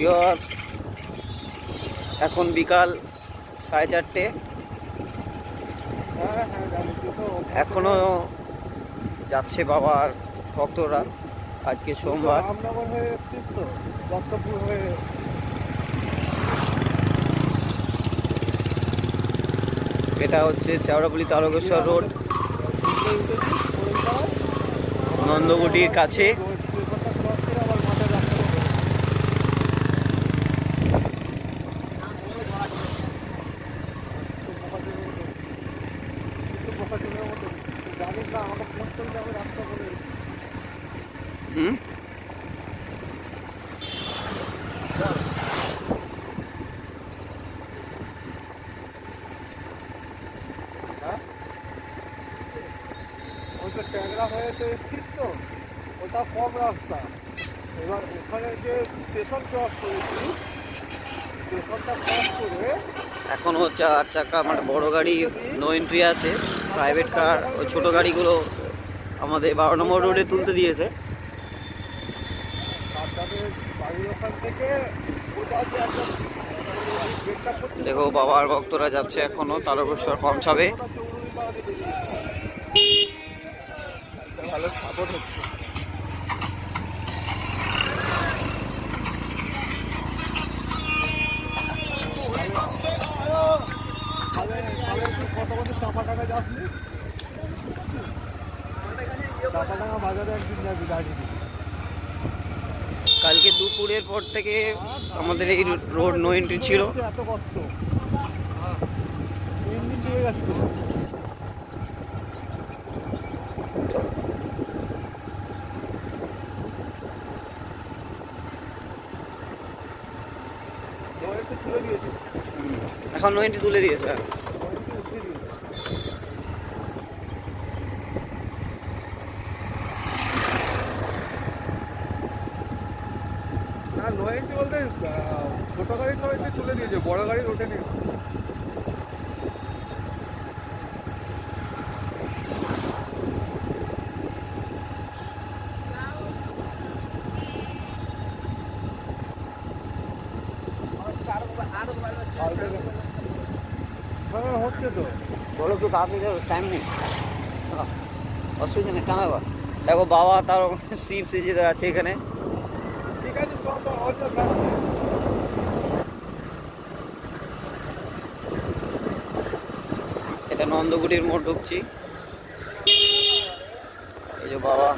Viewers, এখন বিকাল 4:30। এখনো যাচ্ছে বাবার ভক্তরা। আজকে সোমবার। এটা হচ্ছে শেওড়াফুলি তারকেশ্বর রোড, নন্দকুটির কাছে। ওইটা ট্যাংরা হয়ে তো এসছিস তো, ওটা কম রাস্তা। এবার ওখানে যে স্টেশন ক্রস করেছি, স্টেশনটা ক্রস করে এখন হচ্ছে 8 চাকা মানে বড় গাড়ি নো এন্ট্রি আছে। প্রাইভেট কার ওই ছোটো গাড়িগুলো আমাদের 12 নম্বর রোডে তুলতে দিয়েছে। আপনাদের বাড়ির ওখান থেকে ওটা যে একটা দেখো বাবার ভক্তরা যাচ্ছে, এখনো তারকেশ্বর পৌঁছাবে। ভালো সাপোর্ট হচ্ছে। চাপাডাঙ্গা যাসনি? চাপাডাঙ্গা বাজারে একদিন যাবি দার্জিলিং। কালকে দুপুরের পর থেকে আমাদের এই রোড নো এন্ট্রি ছিল। এত কষ্ট ইঞ্জিন দিয়ে যাচ্ছে। এখন নো এন্ট্রি তুলে দিয়েছে। না, নো এন্ট্রি বলতে ছোট গাড়ির নো এন্ট্রি তুলে দিয়েছে, বড় গাড়ির ওঠেনি। হ্যাঁ হচ্ছে তো। বলো তো আপনি টাইম নেই, অসুবিধা নেই, কামাবা। দেখো বাবা তার শিব সেজে আছে এখানে। ঠিক আছে, এটা নন্দকুটির মোড় ঢুকছি। এই যে বাবা